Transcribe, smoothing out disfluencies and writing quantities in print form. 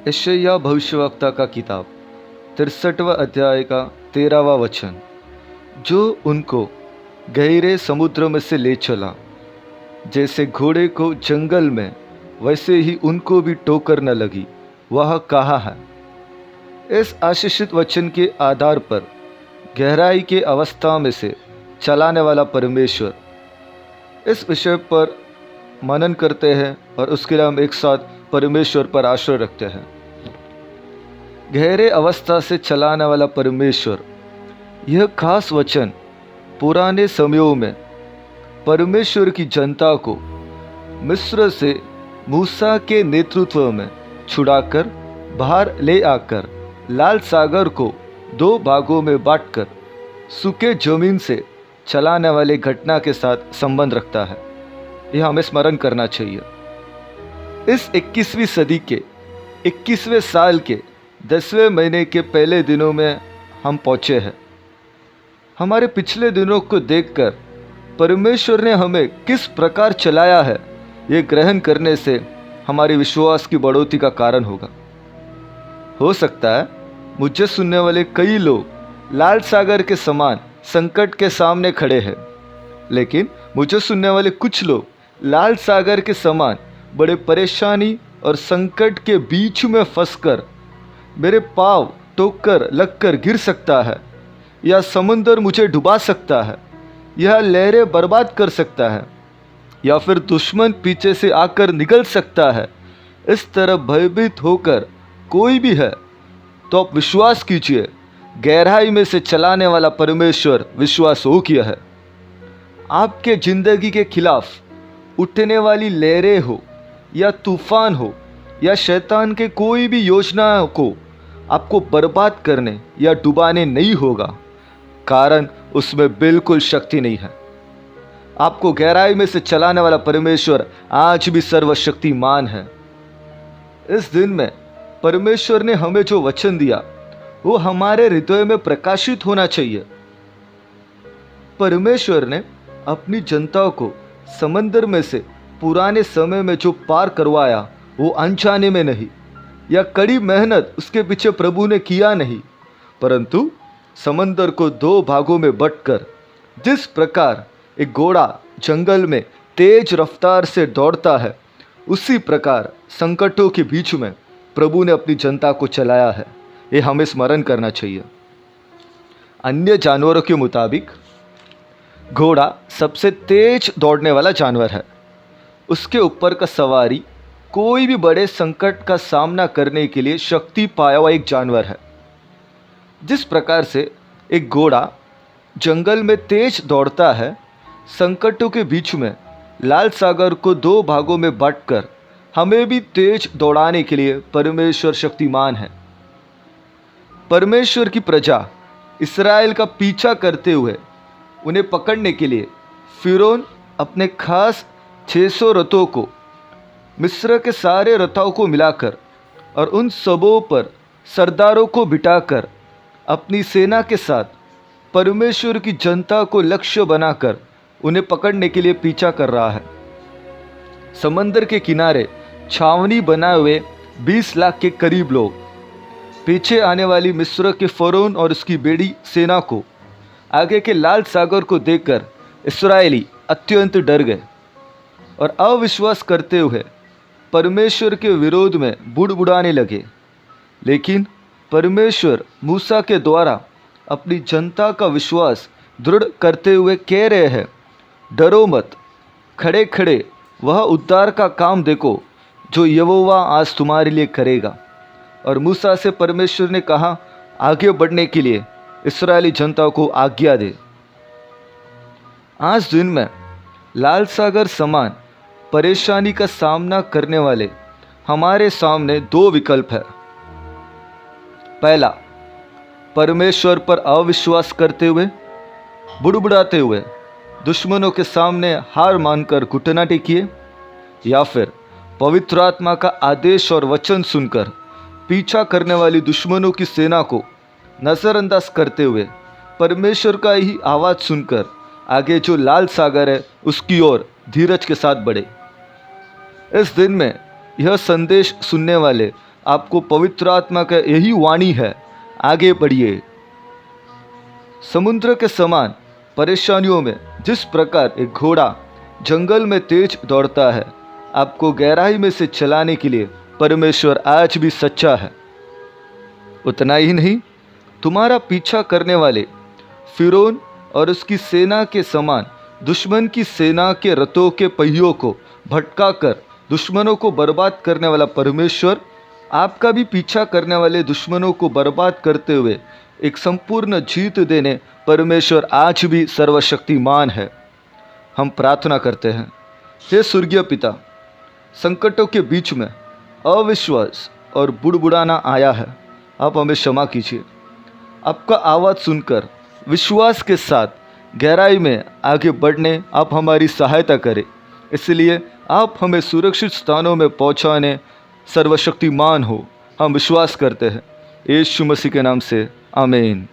यशायाह भविष्यवक्ता का किताब 63वां अध्याय का 13वां वचन। जो उनको गहरे समुद्र में से ले चला, जैसे घोड़े को जंगल में, वैसे ही उनको भी ठोकर न लगी, वह कहा है। इस आशीषित वचन के आधार पर गहराई के अवस्था में से चलाने वाला परमेश्वर, इस विषय पर मनन करते हैं और उसके लिए हम एक साथ परमेश्वर पर आश्रय रखते हैं। गहरे अवस्था से चलाने वाला परमेश्वर, यह खास वचन पुराने समयों में परमेश्वर की जनता को मिस्र से मूसा के नेतृत्व में छुड़ाकर बाहर ले आकर लाल सागर को दो भागों में बांटकर सूखे जमीन से चलाने वाले घटना के साथ संबंध रखता है। यह हमें स्मरण करना चाहिए। इस 21वीं सदी के 21वें साल के 10वें महीने के पहले दिनों में हम पहुँचे हैं। हमारे पिछले दिनों को देखकर परमेश्वर ने हमें किस प्रकार चलाया है, ये ग्रहण करने से हमारे विश्वास की बढ़ोतरी का कारण होगा। हो सकता है मुझे सुनने वाले कई लोग लाल सागर के समान संकट के सामने खड़े हैं, लेकिन मुझे सुनने वाले कुछ लोग लाल सागर के समान बड़े परेशानी और संकट के बीच में फंसकर मेरे पाँव टोककर लगकर गिर सकता है, या समुंदर मुझे डुबा सकता है, यह लहरें बर्बाद कर सकता है, या फिर दुश्मन पीछे से आकर निगल सकता है। इस तरह भयभीत होकर कोई भी है तो आप विश्वास कीजिए, गहराई में से चलाने वाला परमेश्वर विश्वास हो किया है। आपके जिंदगी के खिलाफ उठने वाली लहरें हो या तूफान हो या शैतान के कोई भी योजना को आपको बर्बाद करने या डुबाने नहीं होगा, कारण उसमें बिल्कुल शक्ति नहीं है। आपको गहराई में से चलाने वाला परमेश्वर आज भी सर्वशक्तिमान है। इस दिन में परमेश्वर ने हमें जो वचन दिया वो हमारे हृदय में प्रकाशित होना चाहिए। परमेश्वर ने अपनी जनता को समंदर में से पुराने समय में जो पार करवाया, वो अनजाने में नहीं या कड़ी मेहनत उसके पीछे प्रभु ने किया नहीं, परंतु समंदर को दो भागों में बंटकर जिस प्रकार एक घोड़ा जंगल में तेज रफ्तार से दौड़ता है, उसी प्रकार संकटों के बीच में प्रभु ने अपनी जनता को चलाया है। ये हमें स्मरण करना चाहिए। अन्य जानवरों के मुताबिक घोड़ा सबसे तेज दौड़ने वाला जानवर है। उसके ऊपर का सवारी कोई भी बड़े संकट का सामना करने के लिए शक्ति पाया हुआ एक जानवर है। जिस प्रकार से एक घोड़ा जंगल में तेज दौड़ता है, संकटों के बीच में लाल सागर को दो भागों में बांटकर हमें भी तेज दौड़ाने के लिए परमेश्वर शक्तिमान है। परमेश्वर की प्रजा इस्राएल का पीछा करते हुए उन्हें पकड़ने के लिए फिरौन अपने खास 600 रथों को मिस्र के सारे रथों को मिलाकर और उन सबों पर सरदारों को बिठाकर अपनी सेना के साथ परमेश्वर की जनता को लक्ष्य बनाकर उन्हें पकड़ने के लिए पीछा कर रहा है। समंदर के किनारे छावनी बनाए हुए 20 लाख के करीब लोग पीछे आने वाली मिस्र के फरौन और उसकी बेड़ी सेना को, आगे के लाल सागर को देखकर इस्राएली अत्यंत डर गए और अविश्वास करते हुए परमेश्वर के विरोध में बुड़बुड़ाने लगे। लेकिन परमेश्वर मूसा के द्वारा अपनी जनता का विश्वास दृढ़ करते हुए कह रहे हैं, डरो मत, खड़े खड़े वह उद्धार का काम देखो जो यहोवा आज तुम्हारे लिए करेगा। और मूसा से परमेश्वर ने कहा, आगे बढ़ने के लिए इस्राएली जनता को आज्ञा दे। आज दिन में लाल सागर समान परेशानी का सामना करने वाले हमारे सामने दो विकल्प है। पहला, परमेश्वर पर अविश्वास करते हुए, बुड़बुड़ाते हुए दुश्मनों के सामने हार मानकर घुटना टेकिए, या फिर पवित्र आत्मा का आदेश और वचन सुनकर पीछा करने वाली दुश्मनों की सेना को नज़रअंदाज करते हुए परमेश्वर का ही आवाज़ सुनकर आगे जो लाल सागर है उसकी ओर धीरज के साथ बढ़े। इस दिन में यह संदेश सुनने वाले आपको पवित्र आत्मा का यही वाणी है, आगे बढ़िए। समुद्र के समान परेशानियों में जिस प्रकार एक घोड़ा जंगल में तेज दौड़ता है, आपको गहराई में से चलाने के लिए परमेश्वर आज भी सच्चा है। उतना ही नहीं, तुम्हारा पीछा करने वाले फिरौन और उसकी सेना के समान दुश्मन की सेना के रथों के पहियों को भटका कर दुश्मनों को बर्बाद करने वाला परमेश्वर आपका भी पीछा करने वाले दुश्मनों को बर्बाद करते हुए एक संपूर्ण जीत देने परमेश्वर आज भी सर्वशक्तिमान है। हम प्रार्थना करते हैं। हे स्वर्गीय पिता, संकटों के बीच में अविश्वास और बुड़बुड़ाना आया है, आप हमें क्षमा कीजिए। आपका आवाज़ सुनकर विश्वास के साथ गहराई में आगे बढ़ने आप हमारी सहायता करें। इसलिए आप हमें सुरक्षित स्थानों में पहुंचाने सर्वशक्तिमान हो, हम विश्वास करते हैं। यीशु मसीह के नाम से आमीन।